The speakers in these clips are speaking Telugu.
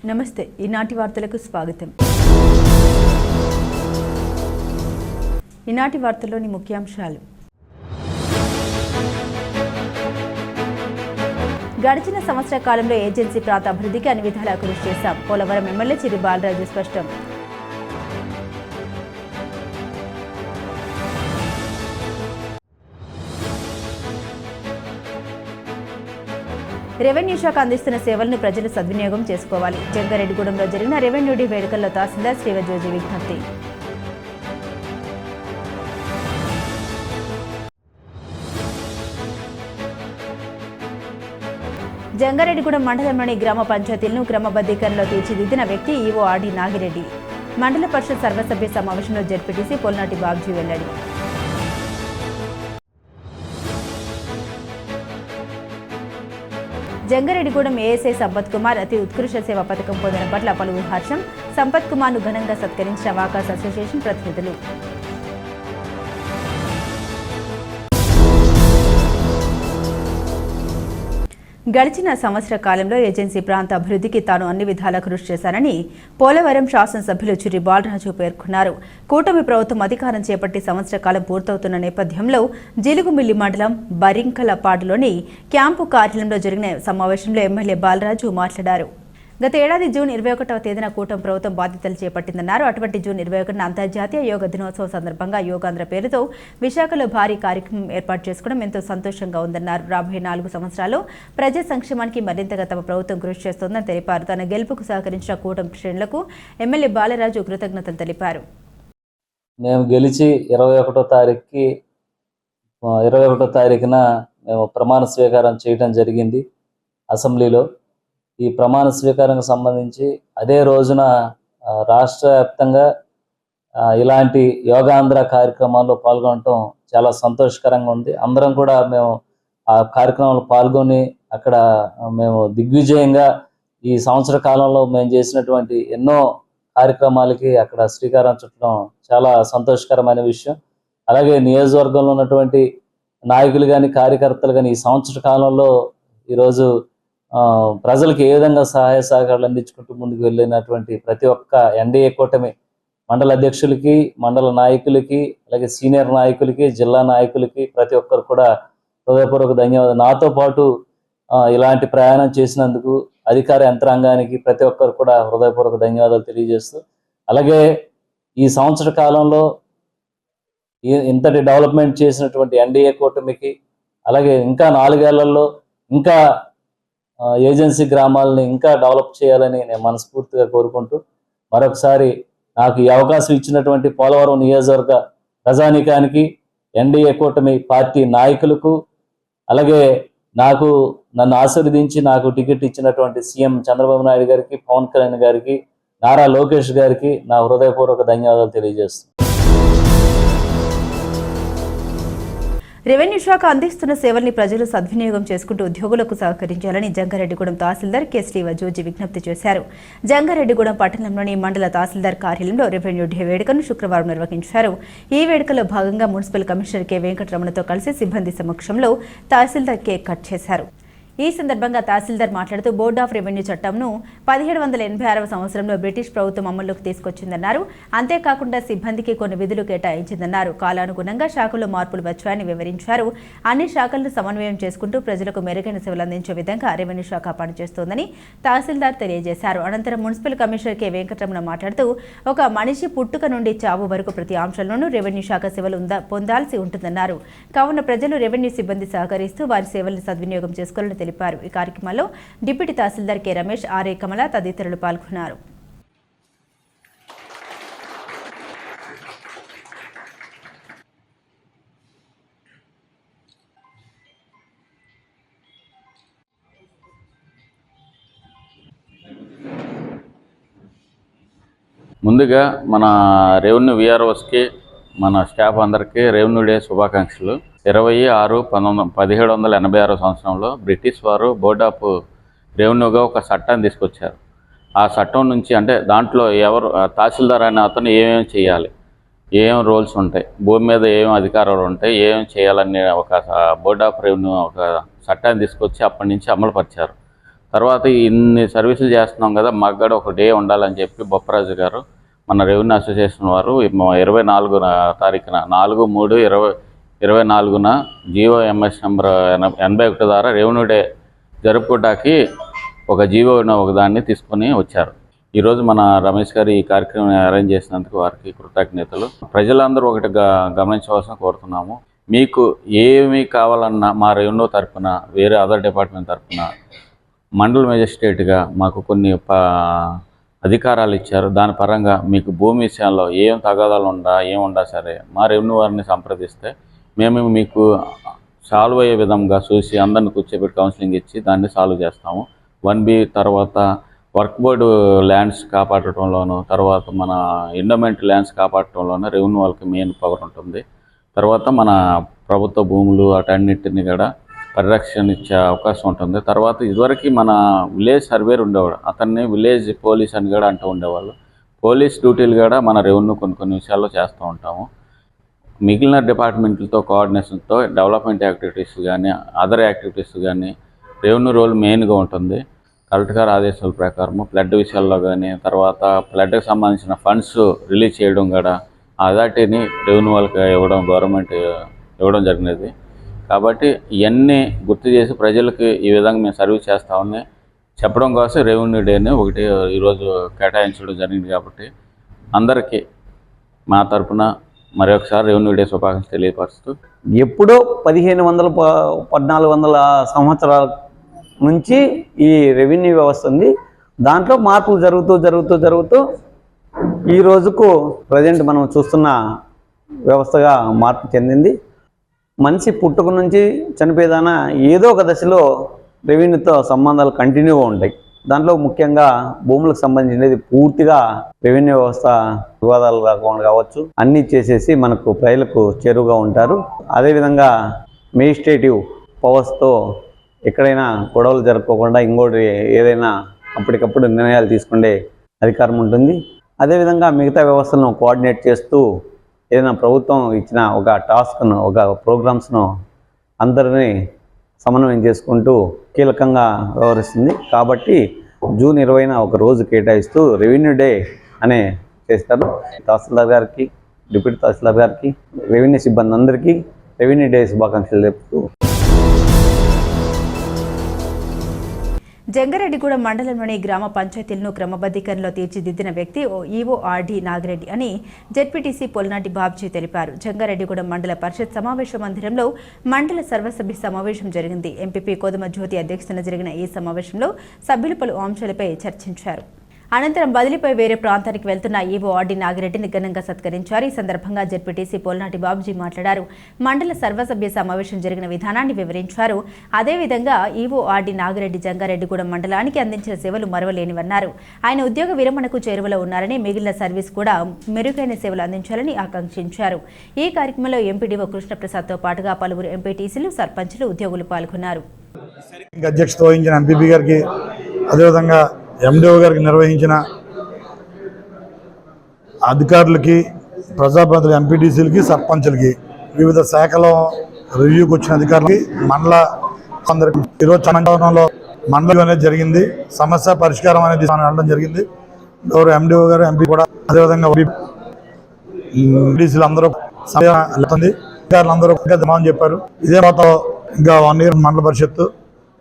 నమస్తే ఈనాటి వార్తలకు స్వాగతం. ఈనాటి వార్తల్లోని ముఖ్యాంశాలు. గడిచిన సంవత్సర కాలంలో ఏజెన్సీ ప్రాంత అభివృద్ధికి అన్ని విధాలా కృషి చేశాం. పోలవరం ఎమ్మెల్యే చిరి బాలరాజు స్పష్టం. రెవెన్యూ శాఖ అందిస్తున్న సేవలను ప్రజలు సద్వినియోగం చేసుకోవాలి. జంగారెడ్డిగూడెంలో జరిగిన రెవెన్యూ డే వేడుకల్లో తహసీల్దార్ శ్రీవజోజి విజ్ఞప్తి. జంగారెడ్డిగూడెం మండలంలోని గ్రామ పంచాయతీలను క్రమబద్ధీకరణలో తీర్చిదిద్దిన వ్యక్తి ఈవో ఆర్డి నాగిరెడ్డి. మండల పరిషత్ సర్వసభ్య సమావేశంలో జడ్పీటీసీ పొల్నాటి బాబ్జీ వెల్లడి. జంగారెడ్డిగూడెం ఏఎస్ఐ సంపత్ కుమార్ అతి ఉత్కృష్ట సేవ పథకం పొందిన పట్ల పలువురు హర్షం. సంపత్ కుమార్ను ఘనంగా సత్కరించిన వాకాస్ అసోసియేషన్ ప్రతినిధులు. గడిచిన సంవత్సర కాలంలో ఏజెన్సీ ప్రాంత అభివృద్ధికి తాను అన్ని విధాలా కృషి చేశానని పోలవరం శాసనసభ్యులు చిరి బాలరాజు పేర్కొన్నారు. కూటమి ప్రభుత్వం అధికారం చేపట్టి సంవత్సర కాలం పూర్తవుతున్న నేపథ్యంలో జిలుగుమిల్లి మండలం బరింకలపాడులోని క్యాంపు కార్యాలయంలో జరిగిన సమావేశంలో ఎమ్మెల్యే బాలరాజు మాట్లాడారు. గత ఏడాది జూన్ 21వ తేదీన కూటమి ప్రభుత్వం బాధ్యతలు చేపట్టిందన్నారు. అటువంటి జూన్ 21న అంతర్జాతీయ యోగా దినోత్సవం సందర్భంగా యోగాంధ్ర పేరుతో విశాఖలో భారీ కార్యక్రమం ఏర్పాటు చేసుకోవడం ఎంతో సంతోషంగా ఉందన్నారు. రాబోయే 4 సంవత్సరాల్లో ప్రజా సంక్షేమానికి మరింతగా తమ ప్రభుత్వం కృషి చేస్తోందని తెలిపారు. తన గెలుపుకు సహకరించిన కూటమి శ్రేణులకు ఎమ్మెల్యే బాలరాజు కృతజ్ఞతలు తెలిపారు. మేము గెలిచి 21వ తారీఖున మేము ప్రమాణ స్వీకారం చేయడం జరిగింది అసెంబ్లీలో. ఈ ప్రమాణ స్వీకారానికి సంబంధించి అదే రోజున రాష్ట్ర వ్యాప్తంగా ఇలాంటి యోగాంధ్ర కార్యక్రమాల్లో పాల్గొనటం చాలా సంతోషకరంగా ఉంది. అందరం కూడా మేము ఆ కార్యక్రమంలో పాల్గొని అక్కడ మేము దిగ్విజయంగా ఈ సంవత్సర కాలంలో మేము చేసినటువంటి ఎన్నో కార్యక్రమాలకి అక్కడ శ్రీకారం చుట్టడం చాలా సంతోషకరమైన విషయం. అలాగే నియోజకవర్గంలో ఉన్నటువంటి నాయకులు కానీ కార్యకర్తలు కానీ ఈ సంవత్సర కాలంలో ఈరోజు ప్రజలకు ఏ విధంగా సహాయ సహకారాలు అందించుకుంటూ ముందుకు వెళ్ళినటువంటి ప్రతి ఒక్క ఎన్డీఏ కూటమి మండల అధ్యక్షులకి, మండల నాయకులకి, అలాగే సీనియర్ నాయకులకి, జిల్లా నాయకులకి ప్రతి ఒక్కరు కూడా హృదయపూర్వక ధన్యవాదాలు. నాతో పాటు ఇలాంటి ప్రయాణం చేసినందుకు అధికార యంత్రాంగానికి ప్రతి ఒక్కరు కూడా హృదయపూర్వక ధన్యవాదాలు తెలియజేస్తూ, అలాగే ఈ సంవత్సర కాలంలో ఇంతటి డెవలప్మెంట్ చేసినటువంటి ఎన్డీఏ కూటమికి, అలాగే ఇంకా 4 ఏళ్లలో ఇంకా ఏజెన్సీ గ్రామాలని ఇంకా డెవలప్ చేయాలని నేను మనస్ఫూర్తిగా కోరుకుంటూ మరొకసారి నాకు ఈ అవకాశం ఇచ్చినటువంటి పోలవరం నియోజకవర్గ ప్రజానీకానికి, ఎన్డీఏ కూటమి పార్టీ నాయకులకు, అలాగే నన్ను ఆశీర్వదించి నాకు టికెట్ ఇచ్చినటువంటి సీఎం చంద్రబాబు నాయుడు గారికి, పవన్ కళ్యాణ్ గారికి, నారా లోకేష్ గారికి నా హృదయపూర్వక ధన్యవాదాలు తెలియజేస్తున్నాను. రెవెన్యూ శాఖ అందిస్తున్న సేవల్ని ప్రజలు సద్వినియోగం చేసుకుంటూ ఉద్యోగులకు సహకరించాలని జంగారెడ్డిగూడెం తహసీల్దార్ కె శ్రీవజోజి విజ్ఞప్తి చేశారు. జంగారెడ్డిగూడెం పట్టణంలోని మండల తహసీల్దార్ కార్యాలయంలో రెవెన్యూ డే వేడుకను శుక్రవారం నిర్వహించారు. ఈ వేడుకలో భాగంగా మున్సిపల్ కమిషనర్ కె వెంకటరమణతో కలిసి సిబ్బంది సమక్షంలో తహసీల్దార్ కేక్ కట్ చేశారు. ఈ సందర్భంగా తహసీల్దార్ మాట్లాడుతూ బోర్డ్ ఆఫ్ రెవెన్యూ చట్టంను 1786వ సంవత్సరంలో బ్రిటిష్ ప్రభుత్వం అమల్లోకి తీసుకొచ్చిందన్నారు. అంతేకాకుండా సిబ్బందికి కొన్ని విధులు కేటాయించిందన్నారు. కాలానుగుణంగా శాఖలో మార్పులు వచ్చాయని వివరించారు. అన్ని శాఖలను సమన్వయం చేసుకుంటూ ప్రజలకు మెరుగైన సేవలు అందించే విధంగా రెవెన్యూ శాఖ పనిచేస్తోందని తహసీల్దార్ తెలియజేశారు. అనంతరం మున్సిపల్ కమిషనర్ కె వెంకటరమణ మాట్లాడుతూ ఒక మనిషి పుట్టుక నుండి చావు వరకు ప్రతి అంశంలోనూ రెవెన్యూ శాఖ సేవలు పొందాల్సి ఉంటుందన్నారు. కావున ప్రజలు రెవెన్యూ సిబ్బంది సహకరిస్తూ వారి సేవలను సద్వినియోగం చేసుకోవాలని తెలిపారు. ఈ కార్యక్రమంలో డిప్యూటీ తహసీల్దార్ కె రమేష్, ఆర్ఏ కమల తదితరులు పాల్గొన్నారు. ముందుగా మన రెవెన్యూ విఆర్ఓస్కి, మన స్టాఫ్ అందరికీ రెవెన్యూ డే శుభాకాంక్షలు. 26/1786 సంవత్సరంలో బ్రిటిష్ వారు బోర్డ్ ఆఫ్ రెవెన్యూగా ఒక చట్టాన్ని తీసుకొచ్చారు. ఆ చట్టం నుంచి అంటే దాంట్లో తహసీల్దార్ అనే అతను ఏమేమి చేయాలి, ఏం రోల్స్ ఉంటాయి, భూమి మీద ఏం అధికారాలు ఉంటాయి, ఏం చేయాలనే ఒక బోర్డ్ ఆఫ్ రెవెన్యూ ఒక చట్టాన్ని తీసుకొచ్చి అప్పటి నుంచి అమలుపరిచారు. తర్వాత ఇన్ని సర్వీసులు చేస్తున్నాం కదా, మాకు కూడా ఒక డే ఉండాలని చెప్పి బొప్పరాజు గారు మన రెవెన్యూ అసోసియేషన్ వారు 24 తారీఖున 4/3/24 GOMS నెంబర్ 81 ద్వారా రెవెన్యూ డే జరుపుకోవడానికి ఒక ఒకదాన్ని తీసుకొని వచ్చారు. ఈరోజు మన రమేష్ గారు ఈ కార్యక్రమం అరేంజ్ చేసినందుకు వారికి కృతజ్ఞతలు. ప్రజలందరూ ఒకటి గమనించవలసిన కోరుతున్నాము, మీకు ఏమి కావాలన్నా మా రెవెన్యూ తరఫున, వేరే అదర్ డిపార్ట్మెంట్ తరఫున మండల మెజిస్ట్రేట్గా మాకు కొన్ని అధికారాలు ఇచ్చారు. దాని పరంగా మీకు భూమి విషయంలో ఏం తగాదాలు ఏముండా సరే మా రెవెన్యూ వారిని సంప్రదిస్తే మేము మీకు సాల్వ్ అయ్యే విధంగా చూసి అందరిని కూర్చోబెట్టి కౌన్సిలింగ్ ఇచ్చి దాన్ని సాల్వ్ చేస్తాము. 1B తర్వాత వర్క్ బోర్డు ల్యాండ్స్ కాపాడటంలోనూ, తర్వాత మన ఎండోమెంట్ ల్యాండ్స్ కాపాడటంలోనూ రెవెన్యూ వాళ్ళకి మెయిన్ పవర్ ఉంటుంది. తర్వాత మన ప్రభుత్వ భూములు అటన్నిటిని కూడా పరిరక్షణ ఇచ్చే అవకాశం ఉంటుంది. తర్వాత ఇదివరకు మన విలేజ్ సర్వేర్ ఉండేవాడు, అతన్ని విలేజ్ పోలీస్ అని కూడా అంటూ ఉండేవాళ్ళు. పోలీస్ డ్యూటీలు కూడా మన రెవెన్యూ కొన్ని విషయాల్లో చేస్తూ ఉంటాము. మిగిలిన డిపార్ట్మెంట్లతో కోఆర్డినేషన్తో డెవలప్మెంట్ యాక్టివిటీస్ కానీ అదర్ యాక్టివిటీస్ కానీ రెవెన్యూ రోల్ మెయిన్గా ఉంటుంది. కలెక్టర్ గారి ఆదేశాల ప్రకారము ఫ్లడ్ విషయాల్లో కానీ, తర్వాత ఫ్లడ్కి సంబంధించిన ఫండ్స్ రిలీజ్ చేయడం కూడా అథారిటీని రెవెన్యూ వాళ్ళకి గవర్నమెంట్ ఇవ్వడం జరిగినది. కాబట్టి ఇవన్నీ గుర్తు చేసి ప్రజలకి ఈ విధంగా మేము సర్వీస్ చేస్తామని చెప్పడం కోసం రెవెన్యూ డేని ఒకటి ఈరోజు కేటాయించడం జరిగింది. కాబట్టి అందరికీ మా తరఫున మరొకసారి రెవెన్యూ డే శుభాకాంక్షలు తెలియపరుస్తూ, ఎప్పుడో 1400 సంవత్సరాల నుంచి ఈ రెవెన్యూ వ్యవస్థ ఉంది. దాంట్లో మార్పులు జరుగుతూ ఈ రోజుకు ప్రజెంట్ మనం చూస్తున్న వ్యవస్థగా మార్పు చెందింది. మనిషి పుట్టుక నుంచి చనిపోయేదానా ఏదో ఒక దశలో రెవెన్యూతో సంబంధాలు కంటిన్యూగా ఉంటాయి. దాంట్లో ముఖ్యంగా భూములకు సంబంధించినది పూర్తిగా రెవెన్యూ వ్యవస్థ వివాదాలు కావచ్చు అన్నీ చేసేసి మనకు ప్రజలకు చేరువుగా ఉంటారు. అదేవిధంగా మెజిస్ట్రేటివ్ పవర్స్తో ఎక్కడైనా గొడవలు జరుపుకోకుండా ఇంకోటి ఏదైనా అప్పటికప్పుడు నిర్ణయాలు తీసుకునే అధికారం ఉంటుంది. అదేవిధంగా మిగతా వ్యవస్థలను కోఆర్డినేట్ చేస్తూ ఏదైనా ప్రభుత్వం ఇచ్చిన ఒక టాస్క్ను, ఒక ప్రోగ్రామ్స్ను అందరినీ సమన్వయం చేసుకుంటూ కీలకంగా వ్యవహరిస్తుంది. కాబట్టి జూన్ 20న ఒక రోజు కేటాయిస్తూ రెవెన్యూ డే అనే చేస్తారు. తహసీల్దార్ గారికి, డిప్యూటీ తహసీల్దార్ గారికి, రెవెన్యూ సిబ్బంది అందరికీ రెవెన్యూ డే శుభాకాంక్షలు చెప్తూ జంగారెడ్డిగూడెం మండలంలోని గ్రామ పంచాయతీలను క్రమబద్ధీకరణలో తీర్చిదిద్దిన వ్యక్తి ఈవో ఆర్డి నాగిరెడ్డి అని జెడ్పీటీసీ పొల్నాటి బాబ్జీ తెలిపారు. జంగారెడ్డిగూడెం మండల పరిషత్ సమావేశ మందిరంలో మండల సర్వసభ్య సమావేశం జరిగింది. ఎంపీపీ కోదమ జ్యోతి అధ్యక్షతన జరిగిన ఈ సమావేశంలో సభ్యులు పలు అంశాలపై చర్చించారు. అనంతరం బదిలీపై వేరే ప్రాంతానికి వెళ్తున్న ఈవో ఆర్డి నాగిరెడ్డిని ఘనంగా సత్కరించారు. ఈ సందర్భంగా జెడ్పీటీసీ పొల్నాటి బాబ్జీ మాట్లాడారు. మండల సర్వసభ్య సమావేశం జరిగిన విధానాన్ని వివరించారు. అదేవిధంగా ఈవో ఆర్డి నాగిరెడ్డి జంగారెడ్డిగూడెం మండలానికి అందించిన సేవలు మరవలేనివన్నారు. ఆయన ఉద్యోగ విరమణకు చేరువలో ఉన్నారని, మిగిలిన సర్వీస్ కూడా మెరుగైన సేవలు అందించాలని ఆకాంక్షించారు. ఈ కార్యక్రమంలో ఎంపీడీఓ కృష్ణప్రసాద్తో పాటుగా పలువురు ఎంపీటీసీలు, సర్పంచులు, ఉద్యోగులు పాల్గొన్నారు. అధ్యక్షత వహించిన ఎంపీపీ గారికి, అదేవిధంగా ఎండిఓ గారికి, నిర్వహించిన అధికారులకి, ప్రజాప్రతినిధులు, ఎంపీటీసీలకి, సర్పంచులకి, వివిధ శాఖలో రివ్యూకి వచ్చిన అధికారులకి, మండల అందరికి ఈరోజు చంద్రబాబులో మండలం అనేది జరిగింది. సమస్య పరిష్కారం అనేది వెళ్ళడం జరిగింది. గౌరవ ఎండిఓ గారు, ఎంపీ కూడా, అదేవిధంగా ఎంపీటీసీలు అందరూ వెళ్తుంది. అధికారులు అందరూ జమాని చెప్పారు. ఇదే మొత్తం ఇంకా 1 year మండల పరిషత్తు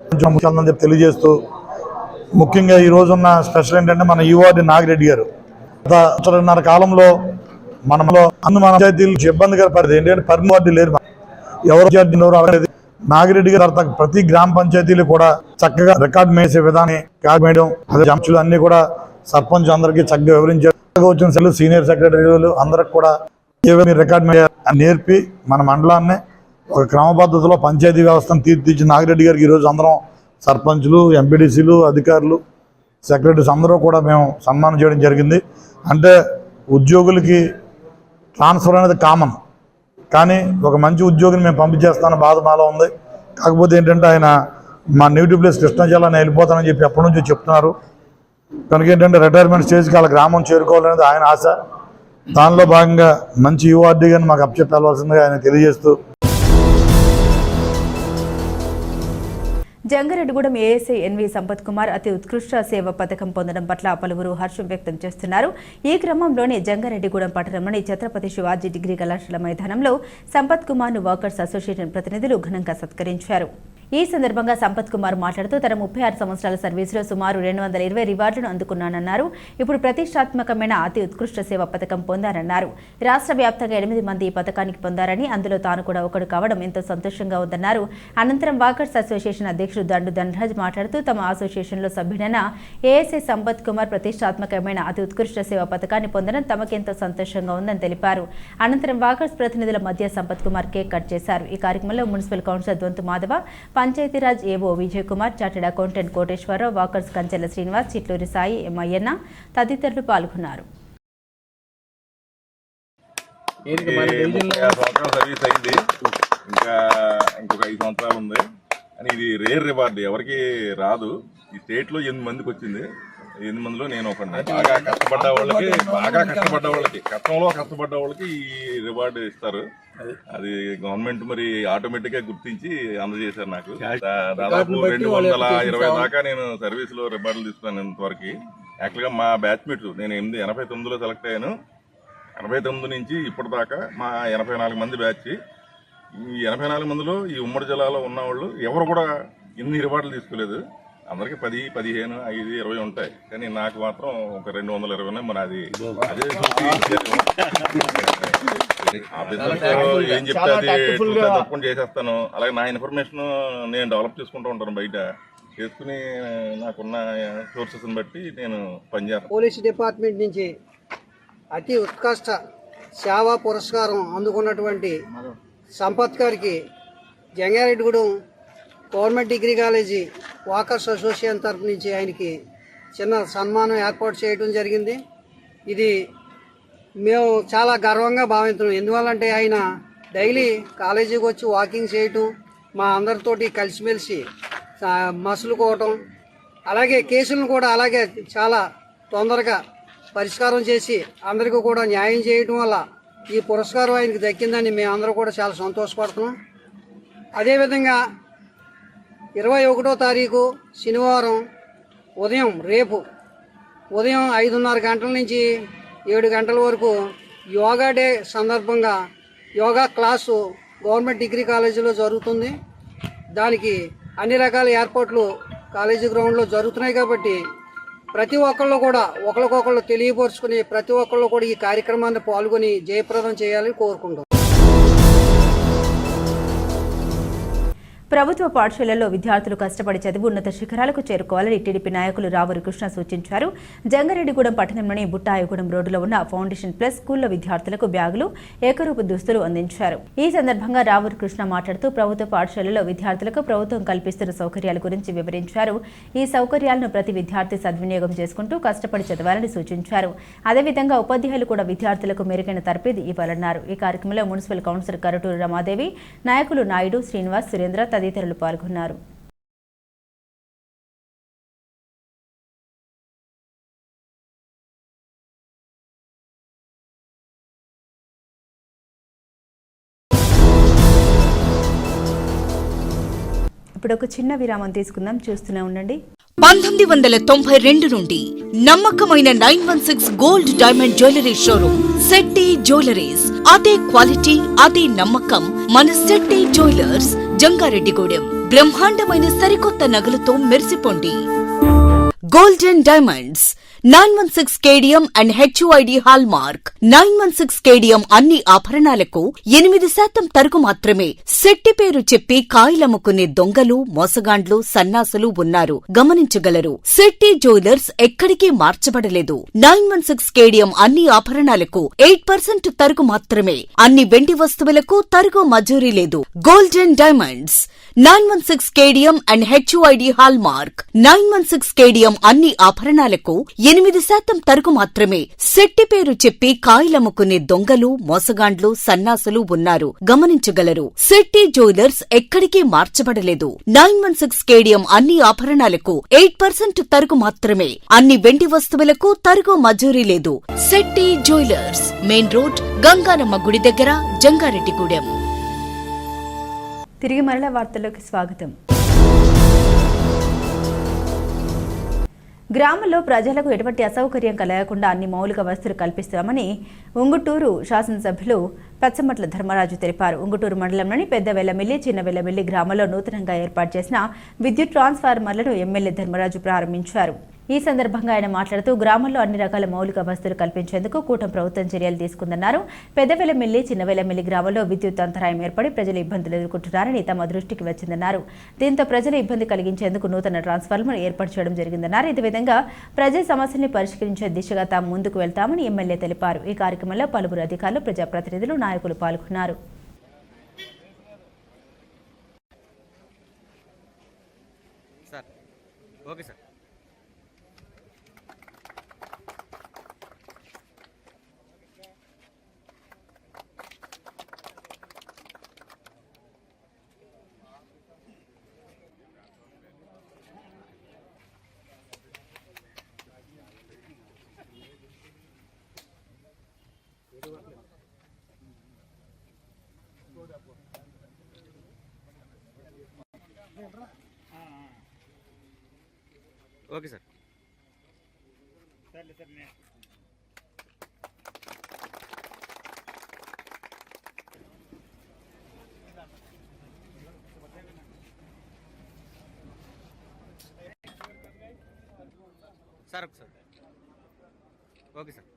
కొంచెం ముఖ్యంగా చెప్పి తెలియజేస్తూ, ముఖ్యంగా ఈ రోజున్న స్పెషల్ ఏంటంటే మన ఈవో ఆర్డి నాగిరెడ్డి గారు గత 1.5 కాలంలో మనలో మన పంచాయతీలు ఇబ్బందికర పరిస్థితి ఏంటంటే పర్మివార్డు లేరు. ఎవరు అనేది నాగిరెడ్డి గారు ప్రతి గ్రామ పంచాయతీలు కూడా చక్కగా రికార్డ్ వేసే విధానం వేయడం, అదే అంశాలు అన్ని కూడా సర్పంచ్ అందరికీ చక్కగా వివరించారు. వచ్చిన సీనియర్ సెక్రటరీలు అందరికి కూడా ఏవైనా రికార్డ్ నేర్పి మన మండలాన్ని ఒక క్రమ పద్ధతిలో పంచాయతీ వ్యవస్థను తీర్చిదిద్దిన నాగిరెడ్డి గారికి ఈరోజు అందరం సర్పంచులు, ఎంపీడీసీలు, అధికారులు, సెక్రటరీస్ అందరూ కూడా మేము సన్మానం చేయడం జరిగింది. అంటే ఉద్యోగులకి ట్రాన్స్ఫర్ అనేది కామన్, కానీ ఒక మంచి ఉద్యోగిని మేము పంపించేస్తానని బాధ మాలో ఉంది. కాకపోతే ఏంటంటే ఆయన మా నేటివ్ ప్లేస్ కృష్ణా జిల్లా నేను వెళ్ళిపోతానని చెప్పి ఎప్పటి నుంచో చెప్తున్నారు. కనుక ఏంటంటే రిటైర్మెంట్ స్టేజ్కి వాళ్ళ గ్రామం చేరుకోవాలనేది ఆయన ఆశ. దానిలో భాగంగా మంచి యువార్డీ గారిని మాకు అప్పచెప్పాల్సిందిగా ఆయన తెలియజేస్తూ, జంగారెడ్డిగూడెం ఏఎస్ఐ ఎన్వి సంపత్ కుమార్ అతి ఉత్కృష్ట సేవ పథకం పొందడం పట్ల పలువురు హర్షం వ్యక్తం చేస్తున్నారు. ఈ క్రమంలోనే జంగారెడ్డిగూడెం పట్టణంలోని ఛత్రపతి శివాజీ డిగ్రీ కళాశాల మైదానంలో సంపత్ కుమార్ ను వర్కర్స్ అసోసియేషన్ ప్రతినిధులు ఘనంగా సత్కరించారు. ఈ సందర్భంగా సంపత్ కుమార్ మాట్లాడుతూ తన 36 సంవత్సరాల సర్వీసులో సుమారు 220 రివార్డులను అందుకున్నానన్నారు. ఇప్పుడు ప్రతిష్టాత్మకమైన అతి ఉత్కృష్ట సేవ పథకం పొందారన్నారు. రాష్ట్ర వ్యాప్తంగా 8 మంది ఈ పథకానికి పొందారని, అందులో తాను కూడా ఒకడు కావడం ఎంతో సంతోషంగా ఉందన్నారు. అనంతరం వాకర్స్ అసోసియేషన్ అధ్యక్షుడు దండు ధనరాజ్ మాట్లాడుతూ తమ అసోసియేషన్లో సభ్యుడైన ఏఎస్ఐ సంపత్ కుమార్ ప్రతిష్టాత్మకమైన అతి ఉత్కృష్ట సేవ పథకాన్ని పొందడం తమకెంతో సంతోషంగా ఉందని తెలిపారు. అనంతరం వాకర్స్ ప్రతినిధుల మధ్య సంపత్ కుమార్ కేక్ కట్ చేశారు. ఈ కార్యక్రమంలో municipal councillor Donthu Madhava, Panchayati Raj AO Vijay Kumar, chartered accountant Koteswararao, walkers Kanchela Srinivas, Chitluri Sai, ఎంఐఎన్న తదితరులు పాల్గొన్నారు. సర్వీస్ అయింది, ఇంకా ఇంకొక 5 సంవత్సరాలు ఉంది అని. ఇది రేర్ రివార్డ్, ఎవరికి రాదు. ఈ స్టేట్ లో 8 మందికి వచ్చింది. 8 మందిలో నేను ఒకటి. బాగా కష్టపడ్డ వాళ్ళకి కష్టంలో కష్టపడ్డ వాళ్ళకి ఈ రివార్డు ఇస్తారు. అది గవర్నమెంట్ మరి ఆటోమేటిక్ గా గుర్తించి అందజేశారు. నాకు దాదాపు 220 దాకా నేను సర్వీస్ లో రివార్డులు తీసుకున్నాను ఇంతవరకు. యాక్చువల్ గా మా బ్యాచ్మేట్స్, నేను 89లో సెలెక్ట్ అయ్యాను. 89 నుంచి ఇప్పటిదాకా మా 84 మంది బ్యాచ్. ఈ 84 మందిలో ఈ ఉమ్మడి జిల్లాలో ఉన్న వాళ్ళు ఎవరు కూడా ఇన్ని రివార్డులు తీసుకోలేదు. అందరికి 10, 15, 5, 20 ఉంటాయి. కానీ నాకు మాత్రం ఒక 220 ఉన్నాయి. మరి అది అదే ఏం చెప్తే అది తప్పకుండా చేసేస్తాను. అలాగే నా ఇన్ఫర్మేషన్ నేను డెవలప్ చేసుకుంటూ ఉంటాను. బయట చేసుకుని నాకున్న సోర్సెస్ బట్టి నేను పనిచేస్తాను. పోలీస్ డిపార్ట్మెంట్ నుంచి అతి ఉత్కృష్ట సేవా పురస్కారం అందుకున్నటువంటి సంపత్ గారికి Jangareddygudem government degree college walkers association తరఫు నుంచి ఆయనకి చిన్న సన్మానం ఏర్పాటు చేయడం జరిగింది. ఇది మేము చాలా గర్వంగా భావిస్తున్నాం. ఎందువల్లంటే ఆయన డైలీ కాలేజీకి వచ్చి వాకింగ్ చేయటం, మా అందరితోటి కలిసిమెలిసి మసులుకోవటం, అలాగే కేసులను కూడా అలాగే చాలా తొందరగా పరిష్కారం చేసి అందరికీ కూడా న్యాయం చేయటం వల్ల ఈ పురస్కారం ఆయనకి దక్కిందని మేమందరూ కూడా చాలా సంతోషపడుతున్నాం. అదేవిధంగా 21వ తారీఖు శనివారం రేపు ఉదయం 5:30 గంటల నుంచి 7 గంటల వరకు యోగా డే సందర్భంగా యోగా క్లాసు గవర్నమెంట్ డిగ్రీ కాలేజీలో జరుగుతుంది. దానికి అన్ని రకాల ఏర్పాట్లు కాలేజీ గ్రౌండ్లో జరుగుతున్నాయి. కాబట్టి ప్రతి ఒక్కళ్ళు కూడా ఒకరికొకళ్ళు తెలియపరుచుకుని ప్రతి ఒక్కళ్ళు కూడా ఈ కార్యక్రమాన్ని పాల్గొని జయప్రదం చేయాలని కోరుకుంటాం. ప్రభుత్వ పాఠశాలల్లో విద్యార్థులు కష్టపడి చదివి ఉన్నత శిఖరాలకు చేరుకోవాలని టీడీపీ నాయకులు రావూరి కృష్ణ సూచించారు. జంగారెడ్డిగూడెం పట్టణంలోని బుట్టాయగూడెం రోడ్డులో ఉన్న ఫౌండేషన్ ప్లస్ స్కూల్లో విద్యార్థులకు బ్యాగులు, ఏకరూప దుస్తులు అందించారు. ఈ సందర్భంగా రావూరి కృష్ణ మాట్లాడుతూ ప్రభుత్వ పాఠశాలల్లో విద్యార్థులకు ప్రభుత్వం కల్పిస్తున్న సౌకర్యాల గురించి వివరించారు. ఈ సౌకర్యాలను ప్రతి విద్యార్థి సద్వినియోగం చేసుకుంటూ కష్టపడి చదవాలని సూచించారు. అదేవిధంగా ఉపాధ్యాయులు కూడా విద్యార్థులకు మెరుగైన తర్ఫీదు ఇవ్వాలన్నారు. ఈ కార్యక్రమంలో మున్సిపల్ కౌన్సిలర్ కరటూరు రమాదేవి, నాయకులు నాయుడు, శ్రీనివాస్, సురేంద్ర తదితరులు పాల్గొన్నారు. ఇప్పుడు ఒక చిన్న విరామం తీసుకుందాం, చూస్తూనే ఉండండి. 1992 నుండి నమ్మకమైన 916 gold diamond jewellery showroom Shetty jewelleries. అదే క్వాలిటీ, అదే నమ్మకం మన శెట్టి జ్యువెలర్స్ జంగారెడ్డిగూడెం. బ్రహ్మాండమైన సరికొత్త నగలతో మెరిసిపోండి. Golden diamonds 916 cadmium and HUID hallmark. 916 cadmium అన్ని ఆభరణాలకు 8% తరుగు మాత్రమే. శెట్టి పేరు చెప్పి కాయలమ్ముకునే దొంగలు, మోసగాండ్లు, సన్నాసులు ఉన్నారు, గమనించగలరు. శెట్టి జ్యువెలర్స్ ఎక్కడికి మార్చబడలేదు. 916 కేడియం అన్ని ఆభరణాలకు 8% తరుగు మాత్రమే. అన్ని వెండి వస్తువులకు తరుగు మజూరీ లేదు. Golden diamonds 916 cadmium and HUID hallmark. 916 cadmium అన్ని ఆభరణాలకు 8% తరుగు మాత్రమే. శెట్టి పేరు చెప్పి కాయలమ్ముకునే దొంగలు, మోసగాండ్లు, సన్నాసులు ఉన్నారు, గమనించగలరు. శెట్టి జ్యువెలర్స్ ఎక్కడికి మార్చబడలేదు. 916 కేడియం అన్ని ఆభరణాలకు 8% తరుగు మాత్రమే. అన్ని వెండి వస్తువులకు తరుగు మజూరీ లేదు. Shetty jewellers, main road, Ganganamma గుడి దగ్గర, జంగారెడ్డిగూడెం. తిరిగి మరల వార్తల్లోకి స్వాగతం. గ్రామంలో ప్రజలకు ఎటువంటి అసౌకర్యం కలగకుండా అన్ని మౌలిక వసతులు కల్పిస్తామని ఉంగుటూరు శాసనసభ్యులు పచ్చమట్ల ధర్మరాజు తెలిపారు. ఉంగుటూరు మండలంలోని పెద్ద వెల్లమిల్లి, చిన్న వెల్లమిల్లి గ్రామాల్లో నూతనంగా ఏర్పాటు చేసిన విద్యుత్ ట్రాన్స్ఫార్మర్లను ఎమ్మెల్యే ధర్మరాజు ప్రారంభించారు. ఈ సందర్భంగా ఆయన మాట్లాడుతూ గ్రామంలో అన్ని రకాల మౌలిక వసతులు కల్పించేందుకు కూటమి ప్రభుత్వం చర్యలు తీసుకుందన్నారు. పెద్దవెల్లమిల్లి, చిన్నవెల్లమిల్లి గ్రామంలో విద్యుత్ అంతరాయం ఏర్పడి ప్రజలు ఇబ్బందులు ఎదుర్కొంటున్నారని తమ దృష్టికి వచ్చిందన్నారు. దీంతో ప్రజలు ఇబ్బంది కలిగించేందుకు నూతన ట్రాన్స్ఫార్మర్ ఏర్పాటు చేయడం జరిగిందన్నారు. ఇదే విధంగా ప్రజా సమస్యల్ని పరిష్కరించే దిశగా తాము ముందుకు వెళ్తామని ఎమ్మెల్యే తెలిపారు. ఈ కార్యక్రమంలో పలువురు అధికారులు, ప్రజాప్రతినిధులు, నాయకులు పాల్గొన్నారు. Okay sir. సార్ ఒకసారి okay sir.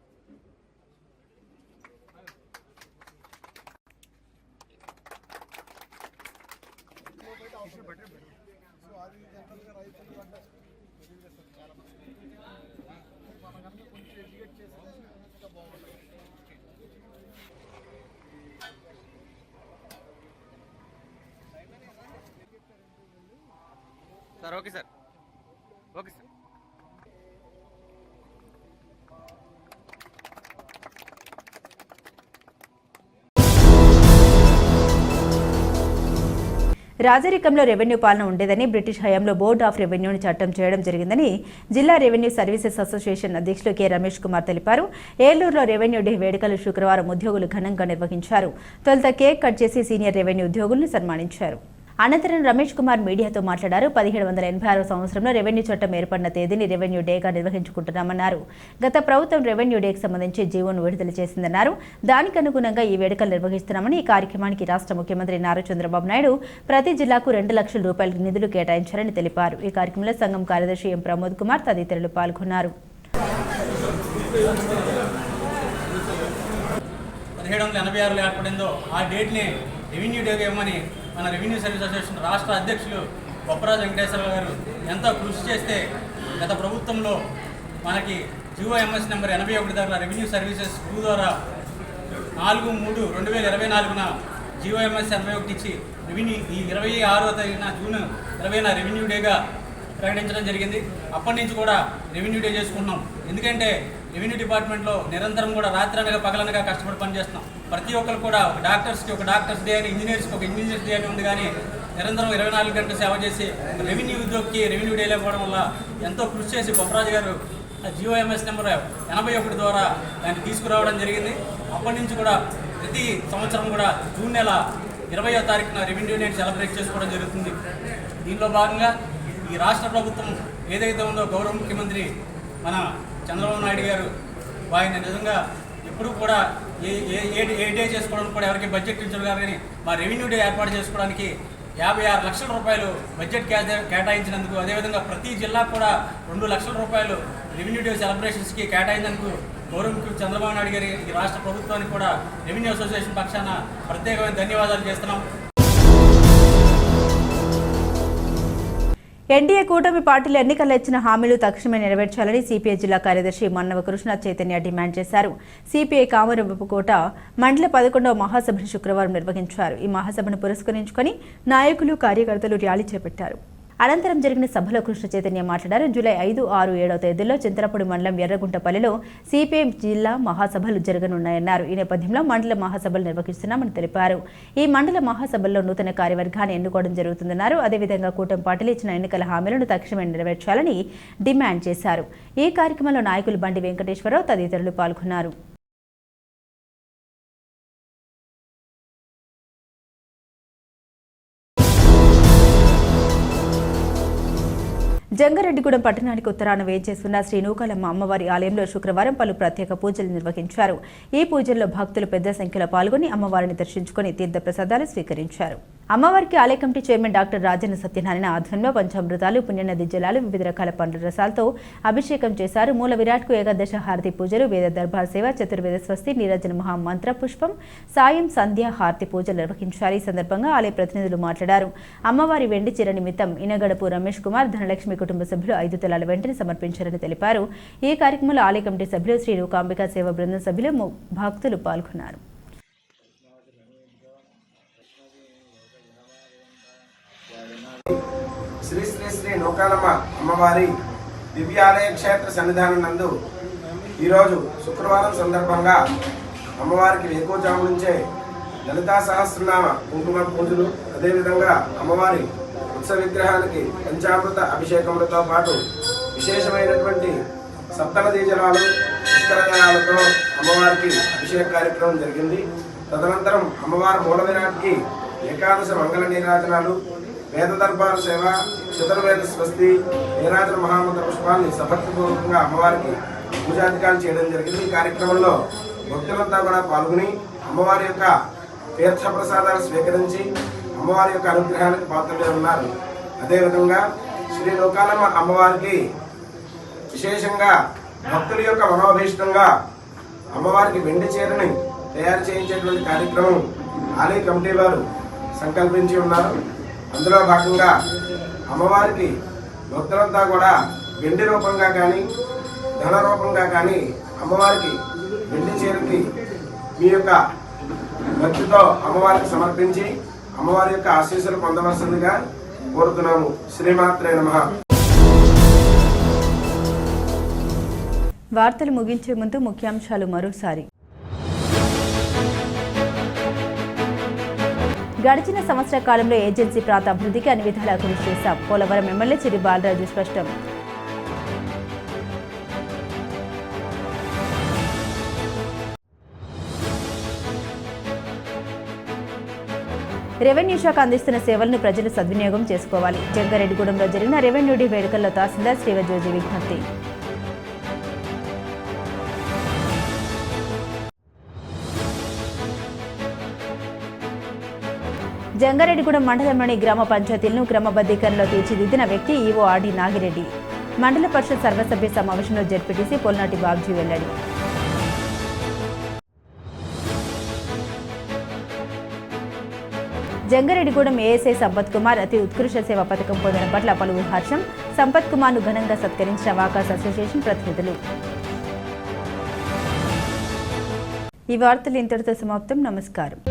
Sir okay sir. Okay sir. రాజరికంలో రెవెన్యూ పాలన ఉండేదని, బ్రిటిష్ హయాంలో బోర్డ్ ఆఫ్ రెవెన్యూని చట్టం చేయడం జరిగిందని జిల్లా రెవెన్యూ సర్వీసెస్ అసోసియేషన్ అధ్యక్షులు కె రమేష్ కుమార్ తెలిపారు. ఏలూరులో రెవెన్యూ డే వేడుకలు శుక్రవారం ఉద్యోగులు ఘనంగా నిర్వహించారు. తొలుత కేక్ కట్ చేసి సీనియర్ రెవెన్యూ ఉద్యోగులను సన్మానించారు. అనంతరం రమేష్ కుమార్ మీడియాతో మాట్లాడారు. 1786 సంవత్సరంలో రెవెన్యూ చట్టం ఏర్పడిన తేదీని రెవెన్యూ డేగా నిర్వహించుకుంటున్నామన్నారు. గత ప్రభుత్వం రెవెన్యూ డేకి సంబంధించి జీవోను విడుదల చేసిందన్నారు. దానికి అనుగుణంగా ఈ వేడుకలు నిర్వహిస్తున్నామని, ఈ కార్యక్రమానికి రాష్ట్ర ముఖ్యమంత్రి నారా చంద్రబాబు నాయుడు ప్రతి జిల్లాకు 2 లక్షల రూపాయల నిధులు కేటాయించారని తెలిపారు. ఈ కార్యక్రమంలో సంఘం కార్యదర్శి ఎం ప్రమోద్ కుమార్ తదితరులు పాల్గొన్నారు. 1786లో ఏర్పడిందో ఆ డేట్ని రెవెన్యూ డేగా ఇవ్వమని మన రెవెన్యూ సర్వీస్ అసోసియేషన్ రాష్ట్ర అధ్యక్షులు బొప్పరాజు వెంకటేశ్వరరావు గారు ఎంతో కృషి చేస్తే గత ప్రభుత్వంలో మనకి జీఓఎంఎస్ నెంబర్ 81 దగ్గర రెవెన్యూ సర్వీసెస్ 2 ద్వారా 4/3/2024 జీఓఎంఎస్ 81 ఇచ్చి రెవెన్యూ ఈ 26వ తారీఖున జూన్ 20న రెవెన్యూ డేగా ప్రకటించడం జరిగింది. అప్పటి నుంచి కూడా రెవెన్యూ డే చేసుకుంటున్నాం. ఎందుకంటే రెవెన్యూ డిపార్ట్మెంట్లో నిరంతరం కూడా రాత్రనగా పగలనగా కష్టపడి పనిచేస్తున్నాం. ప్రతి ఒక్కరు కూడా ఒక డాక్టర్స్కి ఒక డాక్టర్స్ డే అని, ఇంజనీర్స్కి ఒక ఇంజనీర్స్ డే అని ఉంది. కానీ నిరంతరం 24 గంటలు సేవ చేసి రెవెన్యూ ఉద్యోగికి రెవెన్యూ డే లేకపోవడం వల్ల ఎంతో కృషి చేసి బొప్పరాజు గారు జీఓఎంఎస్ నెంబర్ 81 ద్వారా దాన్ని తీసుకురావడం జరిగింది. అప్పటి నుంచి కూడా ప్రతి సంవత్సరం కూడా జూన్ నెల 20వ తారీఖున రెవెన్యూ డే సెలబ్రేట్ చేసుకోవడం జరుగుతుంది. దీనిలో భాగంగా ఈ రాష్ట్ర ప్రభుత్వం ఏదైతే ఉందో గౌరవ ముఖ్యమంత్రి మన చంద్రబాబు నాయుడు గారు ఆయన నిజంగా ఎప్పుడు కూడా ఏ డే చేసుకోవడానికి కూడా ఎవరికి బడ్జెట్ ఇచ్చారు కానీ మా రెవెన్యూ డే ఏర్పాటు చేసుకోవడానికి 56 లక్షల రూపాయలు బడ్జెట్ కేటాయించినందుకు, అదేవిధంగా ప్రతి జిల్లా కూడా 2 లక్షల రూపాయలు రెవెన్యూ డే సెలబ్రేషన్స్కి కేటాయించినందుకు గౌరవ ముఖ్యమంత్రి చంద్రబాబు నాయుడు గారి ఈ రాష్ట్ర ప్రభుత్వానికి కూడా రెవెన్యూ అసోసియేషన్ పక్షాన ప్రత్యేకమైన ధన్యవాదాలు చేస్తున్నాం. ఎన్డీఏ కూటమి పార్టీలు ఎన్నికల్లో ఇచ్చిన హామీలు తక్షణమే నెరవేర్చాలని సిపిఐ జిల్లా కార్యదర్శి మన్నవ కృష్ణ చైతన్య డిమాండ్ చేశారు. సిపిఐ కామరూపుకోట మండల 11వ మహాసభను శుక్రవారం నిర్వహించారు. ఈ మహాసభను పురస్కరించుకొని నాయకులు, కార్యకర్తలు ర్యాలీ చేపట్టారు. అనంతరం జరిగిన సభలో కృష్ణ చైతన్య మాట్లాడారు. జూలై 5, 6, 7వ తేదీల్లో చింతలపూడి మండలం ఎర్రగుంటపల్లిలో సిపిఐ జిల్లా మహాసభలు జరగనున్నాయన్నారు. ఈ నేపథ్యంలో మండల మహాసభలు నిర్వహిస్తున్నామని తెలిపారు. ఈ మండల మహాసభల్లో నూతన కార్యవర్గాన్ని ఎన్నుకోవడం జరుగుతుందన్నారు. అదేవిధంగా కూటమి పార్టీలు ఇచ్చిన ఎన్నికల హామీలను తక్షణమే నెరవేర్చాలని డిమాండ్ చేశారు. ఈ కార్యక్రమంలో నాయకులు బండి వెంకటేశ్వరరావు తదితరులు పాల్గొన్నారు. జంగారెడ్డిగూడెం పట్టణానికి ఉత్తరాన వేంచేస్తున్న శ్రీ నూకాలమ్మ అమ్మవారి ఆలయంలో శుక్రవారం పలు ప్రత్యేక పూజలు నిర్వహించారు. ఈ పూజల్లో భక్తులు పెద్ద సంఖ్యలో పాల్గొని అమ్మవారిని దర్శించుకుని తీర్థప్రసాదాలు స్వీకరించారు. అమ్మవారికి ఆలయ committee chairman doctor Rajanna Satyanarayana ఆధ్వర్యంలో పంచామృతాలు, పుణ్యనది జలాలు, వివిధ రకాల పండ్ల రసాలతో అభిషేకం చేశారు. మూల విరాట్కు ఏకాదశ హారతి పూజలు, వేద దర్బార్ సేవ, చతుర్వేద స్వస్తి, నీరాజన మహామంత్ర పుష్పం, సాయం సంధ్య హారతి పూజలు నిర్వహించారు. ఈ సందర్భంగా ఆలయ ప్రతినిధులు మాట్లాడారు. అమ్మవారి వెండి చీర నిమిత్తం ఇనగడపు రమేష్ కుమార్, ధనలక్ష్మి కుటుంబ సభ్యులు 5 తులాల వెంటనే సమర్పించారని తెలిపారు. ఈ కార్యక్రమంలో ఆలయ కమిటీ సభ్యులు, శ్రీ నూకాంబిక సేవ బృందం సభ్యులు, భక్తులు పాల్గొన్నారు. శ్రీ శ్రీ శ్రీ నూకాలమ్మ అమ్మవారి దివ్యాలయ క్షేత్ర సన్నిధానం నందు ఈరోజు శుక్రవారం సందర్భంగా అమ్మవారికి వేకువజాము నుంచే లలితా సహస్రనామ కుంకుమ పూజలు, అదేవిధంగా అమ్మవారి ఉత్సవ విగ్రహానికి పంచామృత అభిషేకములతో పాటు విశేషమైనటువంటి సప్తనదీ జలాలు, పుష్కరజలాలతో అమ్మవారికి అభిషేక కార్యక్రమం జరిగింది. తదనంతరం అమ్మవారి మూల విరాట్కి ఏకాదశ మంగళ నీరాజనాలు, వేద దర్బార్ సేవ, చతుర్వేద స్వస్తి, నీరాజన మహామంత్ర పుష్పాన్ని సభక్తిపూర్వకంగా అమ్మవారికి పూజాధికారం చేయడం జరిగింది. ఈ కార్యక్రమంలో భక్తులంతా కూడా పాల్గొని అమ్మవారి యొక్క తీర్థ ప్రసాదాలు స్వీకరించి అమ్మవారి యొక్క అనుగ్రహానికి పాత్రలే ఉన్నారు. అదేవిధంగా శ్రీ నూకాలమ్మ అమ్మవారికి విశేషంగా భక్తుల యొక్క మనోభీష్టంగా అమ్మవారికి వెండి చీరని తయారు చేయించేటువంటి కార్యక్రమం ఆలయ కమిటీ వారు సంకల్పించి ఉన్నారు. అందులో భాగంగా అమ్మవారికి భక్తులంతా కూడా వెండి రూపంగా కానీ ధన రూపంగా కానీ అమ్మవారికి వెండి చీరకి మీ యొక్క భక్తితో అమ్మవారికి సమర్పించి అమ్మవారి యొక్క ఆశీస్సులు పొందవలసిందిగా కోరుతున్నాము. శ్రీమాత్రే నమః. వార్తలు ముగించే ముందు ముఖ్యాంశాలు మరోసారి. గడిచిన సంవత్సర కాలంలో ఏజెన్సీ ప్రాంత అభివృద్ధికి అన్ని విధాలా కృషి చేశాం. పోలవరం ఎమ్మెల్యే చిరి బాలరాజు స్పష్టం. రెవెన్యూ శాఖ అందిస్తున్న సేవలను ప్రజలు సద్వినియోగం చేసుకోవాలి. జంగారెడ్డిగూడెంలో జరిగిన రెవెన్యూ డే వేడుకల్లో తహసీల్దార్ శ్రీవజోజి విజ్ఞప్తి. జంగారెడ్డిగూడెం మండలంలోని గ్రామ పంచాయతీలను క్రమబద్ధీకరణలో తీర్చిదిద్దిన వ్యక్తి ఈవో ఆర్డి నాగిరెడ్డి. మండల పరిషత్ సర్వసభ్య సమావేశంలో జడ్పీటీసీ పొల్నాటి బాబ్జీ వెల్లడి. జంగారెడ్డిగూడెం ఏఎస్ఐ సంపత్ కుమార్ అతి ఉత్కృష్ట సేవ పథకం పొందిన పట్ల పలువురు హర్షం. సంపత్ కుమార్ను ఘనంగా సత్కరించిన వాకాస్ అసోసియేషన్ ప్రతినిధులు. ఈ వార్తలు ఇంతటితో సమాప్తం. నమస్కారం.